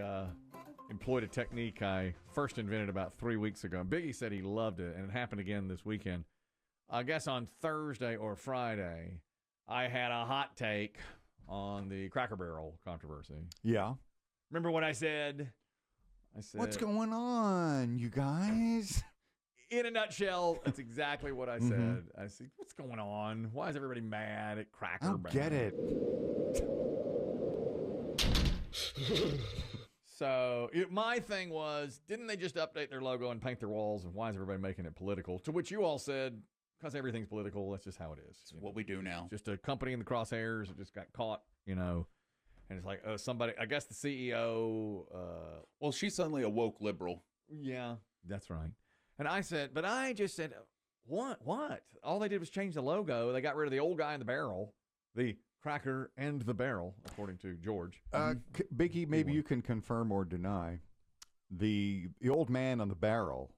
I employed a technique I first invented about 3 weeks ago. And Biggie said he loved it, and it happened again this weekend. I guess on Thursday or Friday, I had a hot take on the Cracker Barrel controversy. Yeah. Remember what I said? What's going on, you guys? In a nutshell, that's exactly what I said. I said, what's going on? Why is everybody mad at Cracker Barrel? Get it. So my thing was, didn't they just update their logo and paint their walls? And why is everybody making it political? To which you all said, because everything's political, that's just how it is. It's what we do now. Just a company in the crosshairs that just got caught, And it's like, somebody, I guess the CEO. Well, she's suddenly a woke liberal. Yeah, that's right. And I just said, what? All they did was change the logo. They got rid of the old guy in the barrel, the Cracker and the Barrel, according to George. Biggie, maybe you can confirm or deny. The old man on the barrel,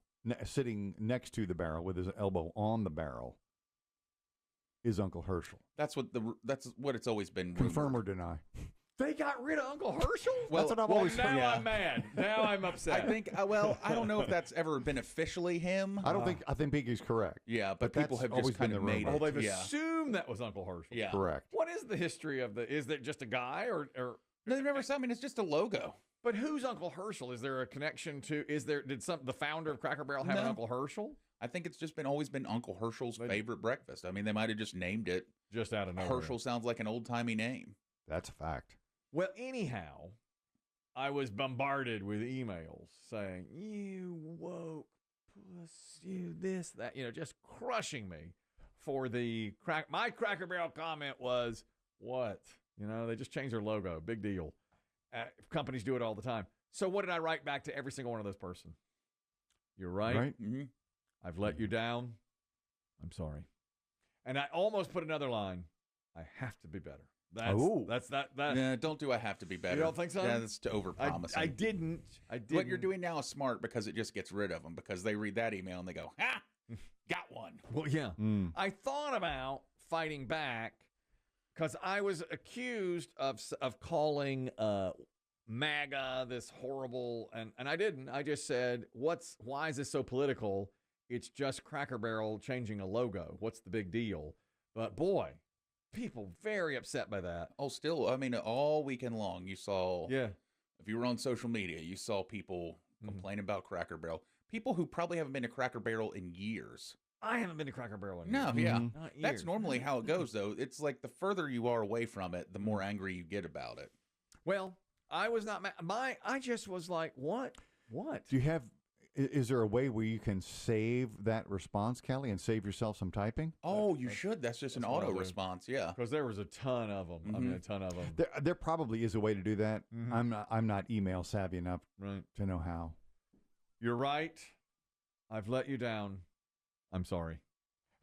sitting next to the barrel with his elbow on the barrel, is Uncle Herschel. That's what it's always been. Confirm or deny. They got rid of Uncle Herschel? Well, that's what I've always now I'm mad. Now I'm upset. I think, I don't know if that's ever been officially him. I think Biggie's correct. Yeah, but people have just kind of made it. Oh, they've assumed that was Uncle Herschel. Yeah. Correct. What is the history of is there just a guy or? No, they've never said. I mean, it's just a logo. But who's Uncle Herschel? Is there a connection to? Did the founder of Cracker Barrel have an Uncle Herschel? I think it's just always been Uncle Herschel's favorite breakfast. I mean, they might have just named it just out of nowhere. Herschel sounds like an old timey name. That's a fact. Well, anyhow, I was bombarded with emails saying, you woke puss, you this, that, just crushing me for the crack. My Cracker Barrel comment was, what? They just changed their logo. Big deal. Companies do it all the time. So what did I write back to every single one of those person? You're right. Mm-hmm. I've let you down. I'm sorry. And I almost put another line. I have to be better. That's that. Yeah, don't do I have to be better. You don't think so? Yeah, that's to overpromising. I didn't. What you're doing now is smart because it just gets rid of them because they read that email and they go, ha, got one. Well, yeah. I thought about fighting back because I was accused of calling MAGA this horrible, and I didn't. I just said, why is this so political? It's just Cracker Barrel changing a logo. What's the big deal? But boy, people very upset by that. Oh, still, I mean, all weekend long, you saw, if you were on social media, you saw people complain about Cracker Barrel. People who probably haven't been to Cracker Barrel in years. I haven't been to Cracker Barrel in years. No, yeah. Not years. That's normally how it goes, though. It's like the further you are away from it, the more angry you get about it. Well, I was not mad. I just was like, what? Do you have... Is there a way where you can save that response, Kelly, and save yourself some typing? Oh, you should. That's just an auto response, yeah. Because there was a ton of them. I mean, a ton of them. There probably is a way to do that. I'm not email savvy enough to know how. You're right. I've let you down. I'm sorry.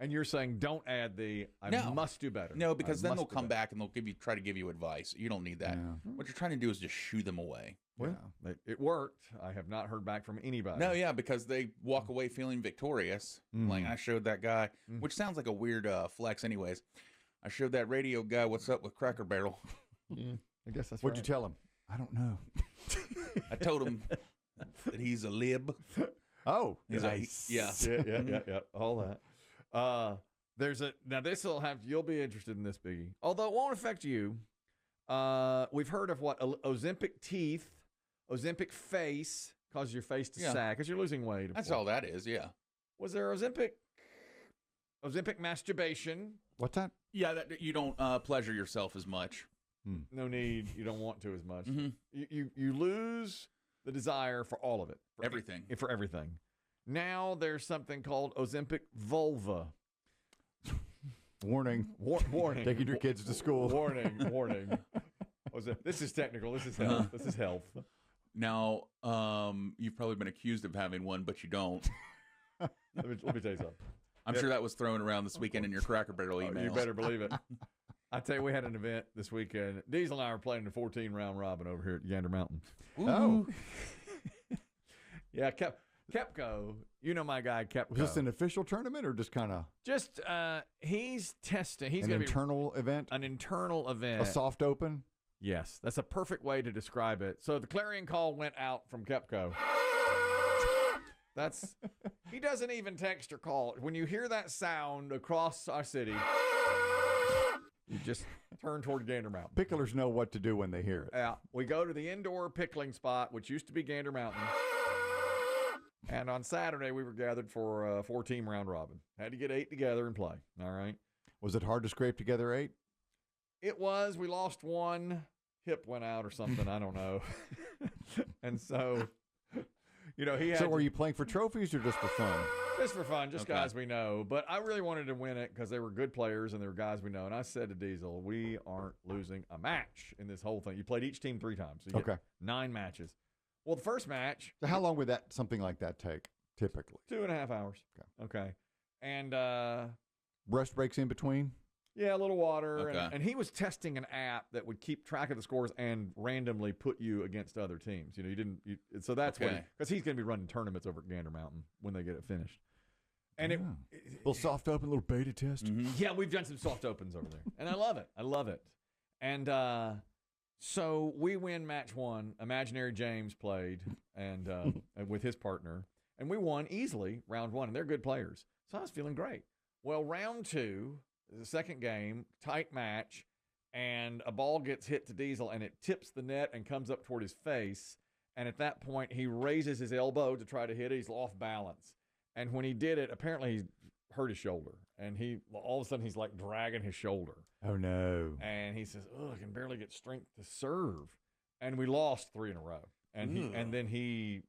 And you're saying don't add the must do better. No, because then they'll come back and they'll try to give you advice. You don't need that. Yeah. What you're trying to do is just shoo them away. Well, it worked. I have not heard back from anybody. No, yeah, because they walk away feeling victorious. Like, I showed that guy, which sounds like a weird flex anyways. I showed that radio guy what's up with Cracker Barrel. I guess that's What'd you tell him? I don't know. I told him that he's a lib. Oh. Nice. Yeah. All that. Now you'll be interested in this, Biggie. Although it won't affect you. We've heard of what? Ozempic teeth. Ozempic face causes your face to sag because you're losing weight. That's all that is, yeah. Was there Ozempic masturbation? What's that? Yeah, that you don't pleasure yourself as much. No need. You don't want to as much. You lose the desire for all of it. For everything. Now there's something called Ozempic vulva. Warning. Warning. Taking your kids to school. Warning. This is technical. This is health. This is health. Now, you've probably been accused of having one, but you don't. Let me tell you something. I'm sure that was thrown around this weekend in your Cracker Barrel emails. You better believe it. I tell you, we had an event this weekend. Diesel and I were playing a 14-round robin over here at Gander Mountain. Ooh. Oh. Yeah, Kepco, you know my guy Kepco. Was this an official tournament or just kind of? He's testing. He's an going to internal event. An internal event. A soft open. Yes, that's a perfect way to describe it. So the clarion call went out from Kepco. He doesn't even text or call. When you hear that sound across our city, you just turn toward Gander Mountain. Picklers know what to do when they hear it. Yeah, we go to the indoor pickling spot, which used to be Gander Mountain. And on Saturday, we were gathered for a 4-team round robin. Had to get 8 together and play. All right. Was it hard to scrape together 8? It was. We lost one. Hip went out or something. I don't know. And so, he had. So were you playing for trophies or just for fun? Just for fun, just guys we know. But I really wanted to win it because they were good players and they were guys we know. And I said to Diesel, we aren't losing a match in this whole thing. You played each team 3 times. So you get 9 matches. Well, the first match. So how long would something like that take, typically? 2.5 hours. Okay. And rest breaks in between? Yeah, a little water. Okay. And he was testing an app that would keep track of the scores and randomly put you against other teams. So that's what, because he's going to be running tournaments over at Gander Mountain when they get it finished. And a little soft open, little beta test. Mm-hmm. Yeah, we've done some soft opens over there. And I love it. And so we win match 1. Imaginary James played and with his partner. And we won easily round 1. And they're good players. So I was feeling great. Well, round 2, the second game, tight match, and a ball gets hit to Diesel, and it tips the net and comes up toward his face. And at that point, he raises his elbow to try to hit it. He's off balance. And when he did it, apparently he hurt his shoulder. And all of a sudden, he's like dragging his shoulder. Oh, no. And he says, I can barely get strength to serve. And we lost 3 in a row. And then he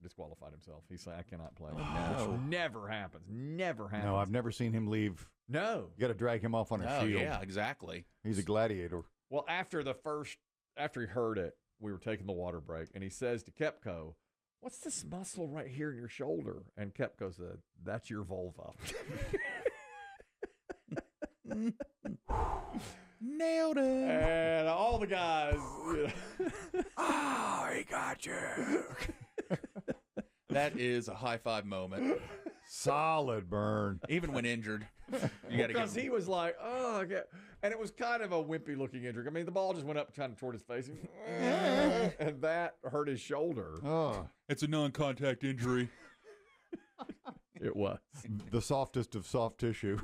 disqualified himself. He said, I cannot play. No. Never happens. Never happens. No, I've never seen him leave. No. You got to drag him off on a shield. Yeah, exactly. He's a gladiator. Well, after he heard it, we were taking the water break, and he says to Kepco, what's this muscle right here in your shoulder? And Kepco said, that's your vulva. Nailed it. And all the guys, he got you. That is a high five moment. Solid burn. Even when injured. Because he was like, and it was kind of a wimpy looking injury. I mean, the ball just went up kind of toward his face. And that hurt his shoulder. Oh. It's a non-contact injury. It was. The softest of soft tissue.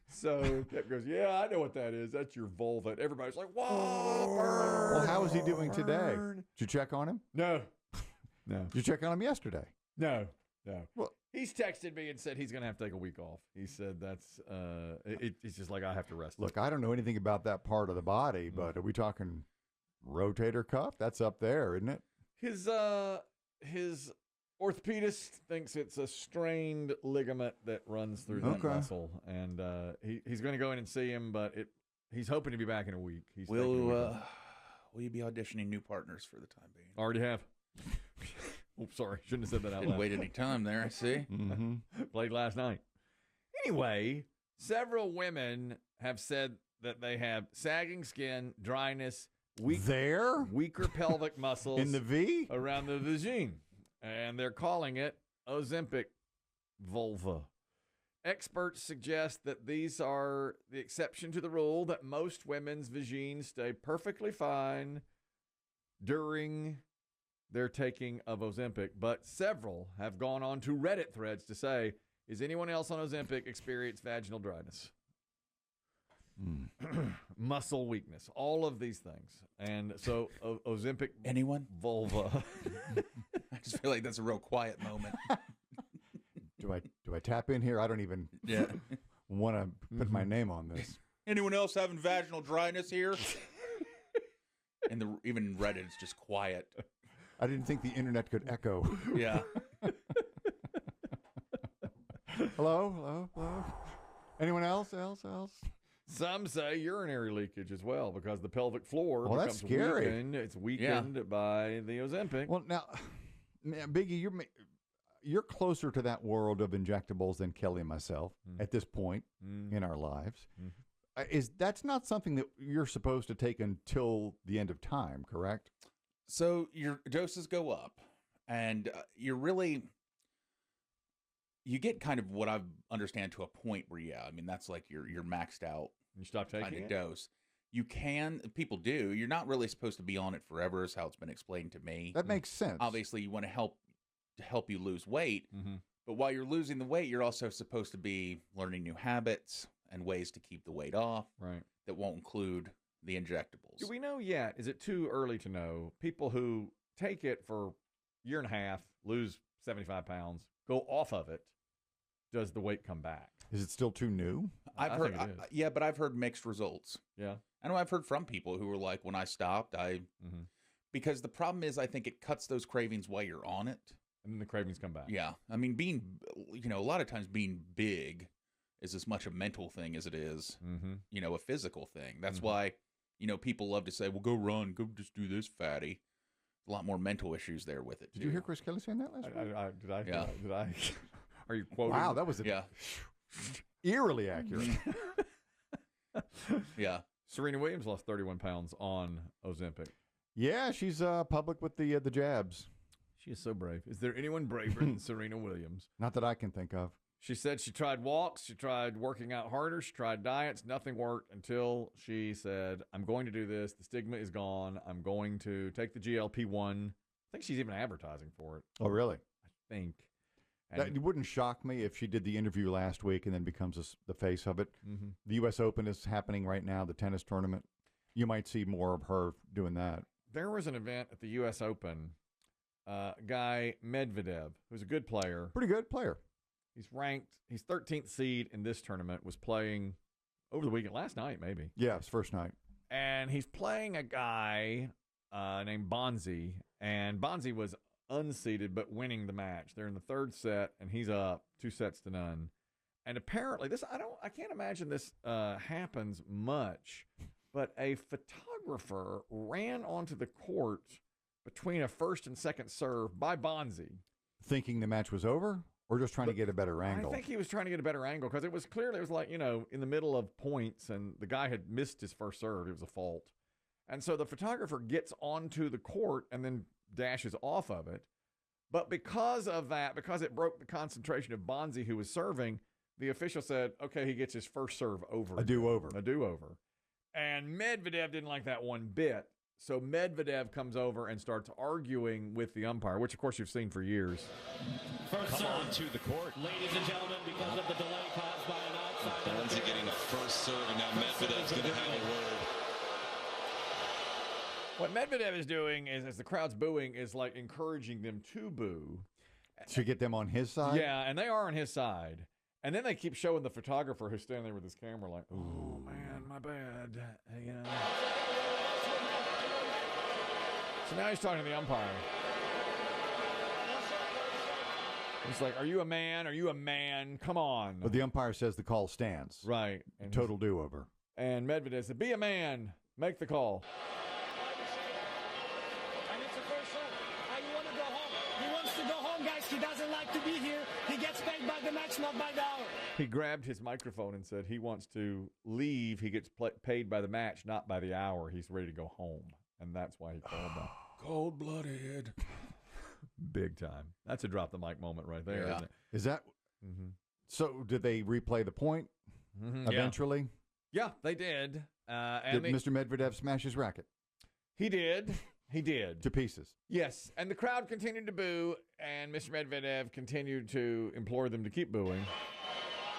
So Kep goes, yeah, I know what that is. That's your vulva. And everybody's like, whoa, burn. Well, how is he doing today? Did you check on him? No. Did you check on him yesterday? No. Well, he's texted me and said he's going to have to take a week off. He said that's, it's just like I have to rest. Look, I don't know anything about that part of the body, but are we talking rotator cuff? That's up there, isn't it? His orthopedist thinks it's a strained ligament that runs through that muscle, and he's going to go in and see him, but he's hoping to be back in a week. Will you be auditioning new partners for the time being? Already have. Oh, sorry, shouldn't have said that out loud. Didn't wait any time there. I see. Mm-hmm. Played last night. Anyway, several women have said that they have sagging skin, dryness, weaker pelvic muscles in the V around the vagine. And they're calling it Ozempic vulva. Experts suggest that these are the exception to the rule, that most women's vagines stay perfectly fine during their taking of Ozempic. But several have gone on to Reddit threads to say, is anyone else on Ozempic experience vaginal dryness? Muscle weakness, all of these things. And so Ozempic anyone vulva. I just feel like that's a real quiet moment. Do I tap in here? I don't even want to put my name on this. Anyone else having vaginal dryness here? And even Reddit is just quiet. I didn't think the internet could echo. Yeah. Hello? Anyone else? Some say urinary leakage as well, because the pelvic floor becomes that's scary. Weakened. It's weakened by the Ozempic. Well, now, Biggie, you're closer to that world of injectables than Kelly and myself at this point in our lives. That's not something that you're supposed to take until the end of time, correct? So your doses go up, and you get kind of what I understand to a point where, that's like you're maxed out You stop taking kind of it? dose. You can, people do. You're not really supposed to be on it forever, is how it's been explained to me. That makes sense. Obviously, you want to help you lose weight, Mm-hmm. but while you're losing the weight, you're also supposed to be learning new habits and ways to keep the weight off. Right. That won't include the injectables. Do we know yet? Is it too early to know? People who take it for a year and a half, lose 75 pounds, go off of it, does the weight come back? Is it still too new? I I've heard, think it is. yeah, but I've heard mixed results. Yeah. I know I've heard from people who were like, when I stopped, Mm-hmm. because the problem is, I think it cuts those cravings while you're on it. And then the cravings come back. Yeah. I mean, a lot of times being big is as much a mental thing as it is, Mm-hmm. a physical thing. That's Mhm. why, people love to say, well, go run, go just do this, fatty. A lot more mental issues there with it, too. Did you hear Chris Kelly saying that last week? Did I? Yeah. Did I? Are you quoting? Wow, that was Yeah. eerily accurate. Yeah. Serena Williams lost 31 pounds on Ozempic. Yeah, she's public with the jabs. She is so brave. Is there anyone braver than Serena Williams? Not that I can think of. She said she tried walks, she tried working out harder, she tried diets, nothing worked until she said, I'm going to do this. The stigma is gone. I'm going to take the GLP-1. I think she's even advertising for it. Oh, really? I think. It wouldn't shock me if she did the interview last week and then becomes the face of it. Mm-hmm. The U.S. Open is happening right now, the tennis tournament. You might see more of her doing that. There was an event at the U.S. Open. Guy Medvedev, who's a good player. Pretty good player. He's ranked. He's 13th seed in this tournament. Was playing over the weekend, last night maybe. Yeah, it's first night. And he's playing a guy named Bonzi. And Bonzi was unseeded but winning the match. They're in the third set, and he's up 2-0. And apparently, I can't imagine this happens much. But a photographer ran onto the court between a first and second serve by Bonzi. Thinking the match was over, or just trying to get a better angle? I think he was trying to get a better angle because it was like, in the middle of points, and the guy had missed his first serve. It was a fault. And so the photographer gets onto the court and then dashes off of it. But because of that, because it broke the concentration of Bonzi, who was serving, the official said, okay, he gets his first serve over. A do-over. A do-over. And Medvedev didn't like that one bit. So Medvedev comes over and starts arguing with the umpire, which, of course, you've seen for years. First serve to the court. Ladies and gentlemen, because of the delay caused by an outside. Bonzi getting a first serve, and now Medvedev's going to have a word. What Medvedev is doing is, as the crowd's booing, is like encouraging them to boo. To get them on his side? Yeah, and they are on his side. And then they keep showing the photographer who's standing there with his camera like, oh, man, my bad. So now he's talking to the umpire. He's like, are you a man? Are you a man? Come on. But the umpire says the call stands. Right. And Total do-over. And Medvedev said, be a man. Make the call. And it's a first serve. I want to go home. He wants to go home, guys. He doesn't like to be here. He gets paid by the match, not by the hour. He grabbed his microphone and said he wants to leave. He gets paid by the match, not by the hour. He's ready to go home. And that's why he called them. Cold-blooded. Big time. That's a drop the mic moment right there. Yeah. Isn't it? Is that... Mm-hmm. So did they replay the point eventually? Yeah, they did. And Did Mr. Medvedev smash his racket? He did. He did. To pieces. Yes. And the crowd continued to boo, and Mr. Medvedev continued to implore them to keep booing.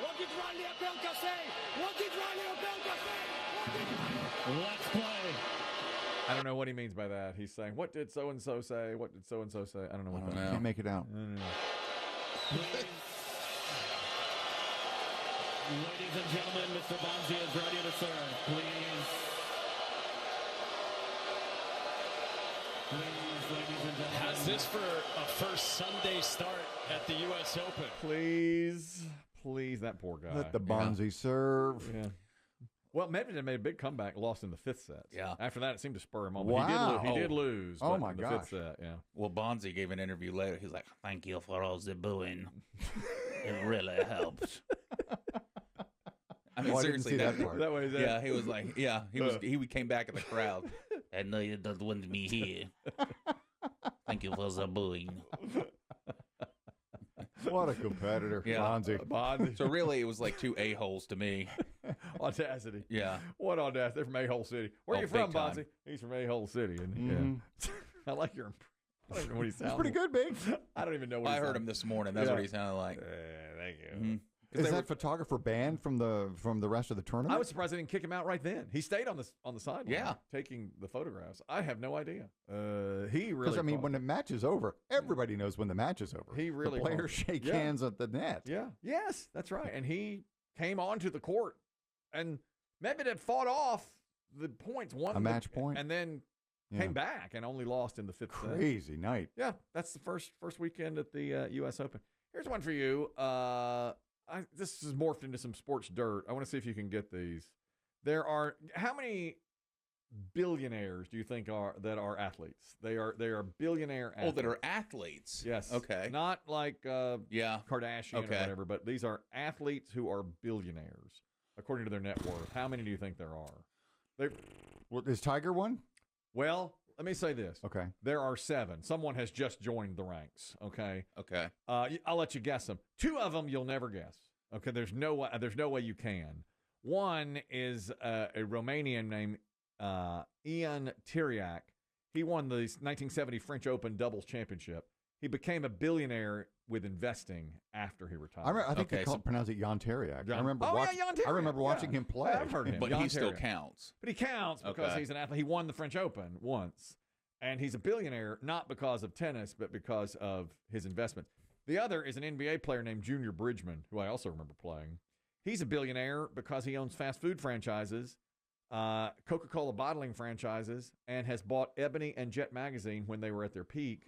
What did Riley Opelka say? What did Riley Opelka say? Let's play. I don't know what he means by that. He's saying, what did so-and-so say? What did so-and-so say? I don't know what that means. Can't make it out. Ladies and gentlemen, Mr. Bonzi is ready to serve. Please. Please, ladies and gentlemen. How's this for a first Sunday start at the U.S. Open? Please. That poor guy. Let the Bonzi serve. Yeah. Well, Medvedev made a big comeback, lost in the fifth set. Yeah. After that, it seemed to spur him on. Wow. But he did lose. Oh, but my in the gosh. fifth set, yeah. Well, Bonzi gave an interview later. He's like, thank you for all the booing. It really helped. I mean, Oh, I didn't seriously, see that part. That way, yeah, he was like, he came back in the crowd. I know you don't want me here. Thank you for the booing. What a competitor, Yeah. Bonzi. Bonzi. So really, it was like two a-holes to me. audacity. Yeah. What audacity? They're from A-Hole City. Where are you from, big time. Bonzi? He's from A-Hole City. And I like your. I don't know what he sounds. It's pretty good, Big. I don't even know what I he heard sounds. him this morning. That's what he sounded like. Thank you. Mhm. Is that photographer banned from the rest of the tournament? I was surprised they didn't kick him out right then. He stayed on the sideline, taking the photographs. I have no idea. He really because I mean, when the match is over, everybody knows when the match is over. He really the players shake hands at the net. Yeah, yes, that's right. And he came onto the court, and Medvedev fought off the points, won a match point, and then came back and only lost in the fifth set. Crazy night. Yeah, that's the first weekend at the U.S. Open. Here's one for you. This is morphed into some sports dirt. I want to see if you can get these. There are how many billionaires do you think are athletes? They are billionaire athletes. Oh, that are athletes. Yes. Okay. Not like Kardashian or Okay. whatever, but these are athletes who are billionaires according to their net worth. How many do you think there are? Is Tiger one? Well, let me say this. Okay. There are 7. Someone has just joined the ranks. Okay. Okay. I'll let you guess them. 2 of them you'll never guess. Okay. There's no way you can. One is a Romanian named Ian Tiriac. He won the 1970 French Open doubles championship. He became a billionaire with investing after he retired. I think they pronounce it Jan Teriak. Jan- I remember Jan Teriak. I remember watching him play. I've heard him. But Jan he still Teriak. counts. But he counts because he's an athlete. He won the French Open once. And he's a billionaire not because of tennis, but because of his investments. The other is an NBA player named Junior Bridgman, who I also remember playing. He's a billionaire because he owns fast food franchises, Coca-Cola bottling franchises, and has bought Ebony and Jet magazine when they were at their peak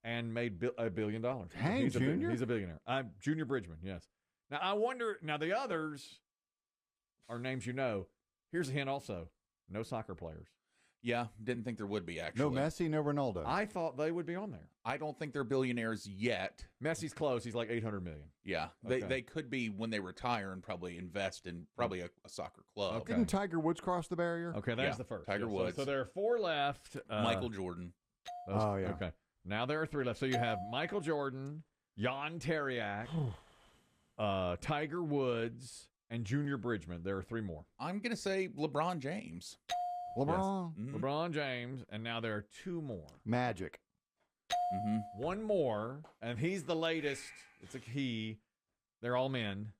and made $1 billion. Dang, Junior? He's a billionaire. Junior Bridgman, yes. Now, I wonder, the others are names you know. Here's a hint also. No soccer players. Yeah, didn't think there would be, actually. No Messi, no Ronaldo. I thought they would be on there. I don't think they're billionaires yet. Messi's close. He's like $800 million. Yeah, they could be when they retire and probably invest in probably a soccer club. Okay. Didn't Tiger Woods cross the barrier? Okay, there's the first. Tiger Yeah, Woods. So there are 4 left. Michael Jordan. Oh, yeah. Okay. Now there are 3 left. So you have Michael Jordan, Jan Tiriac, Tiger Woods, and Junior Bridgman. There are 3 more. I'm going to say LeBron James. LeBron. Yes. LeBron James, and now there are 2 more. Magic. Mm-hmm. 1 more, and he's the latest. It's a he. They're all men.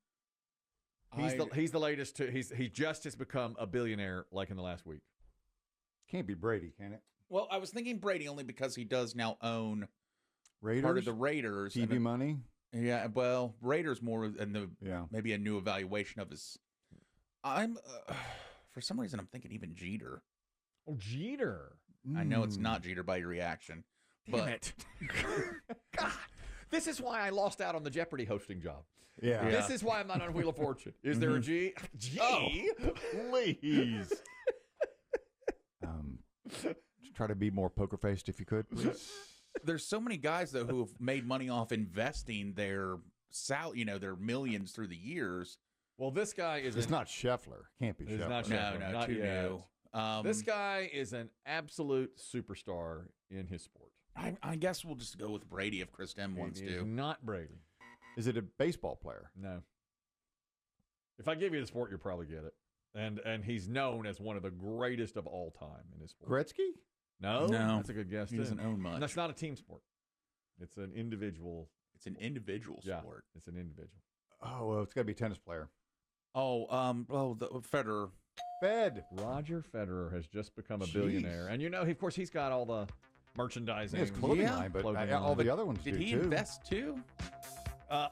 He's the latest. He just has become a billionaire like in the last week. Can't be Brady, can it? Well, I was thinking Brady only because he does now own Raiders? part of the Raiders. TV money? Yeah, well, Raiders more than maybe a new evaluation of his. I'm for some reason I'm thinking even Jeter. Oh, Jeter! I know it's not Jeter by your reaction. Damn it! God, this is why I lost out on the Jeopardy hosting job. Yeah. This is why I'm not on Wheel of Fortune. Is there a G? G? Oh, please. Just try to be more poker faced if you could, please. There's so many guys though who have made money off investing their their millions through the years. Well, this guy is. It's not Scheffler. Can't be It's Scheffler. not Scheffler. No, Not too yet. new. This guy is an absolute superstar in his sport. I guess we'll just go with Brady if Chris Demm wants He is to. not Brady. Is it a baseball player? No. If I give you the sport, you'll probably get it. And he's known as one of the greatest of all time in his sport. Gretzky? No, No. That's a good guess. He too. doesn't own much. And that's not a team sport. It's an individual. It's an individual Yeah, sport. it's an individual. Oh, well, it's got to be a tennis player. The Federer. Fed. Roger Federer has just become a Jeez. billionaire, and of course, he's got all the merchandising. His clothing Yeah. line, but Clothing all line. the other ones Did do he too. invest too?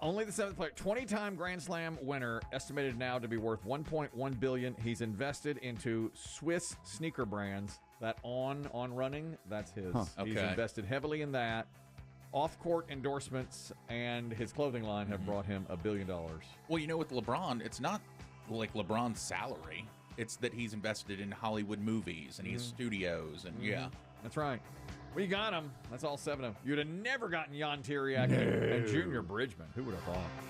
Only the 7th player, 20-time Grand Slam winner, estimated now to be worth $1.1 billion. He's invested into Swiss sneaker brands. That on running, that's his. Huh. He's Okay. invested heavily in that. Off-court endorsements and his clothing line have brought him $1 billion. Well, with LeBron, it's not like LeBron's salary. It's that he's invested in Hollywood movies and he has studios and That's right. We got him. That's all 7 of them. You'd have never gotten Jan Tiriac and Junior Bridgman. Who would have thought?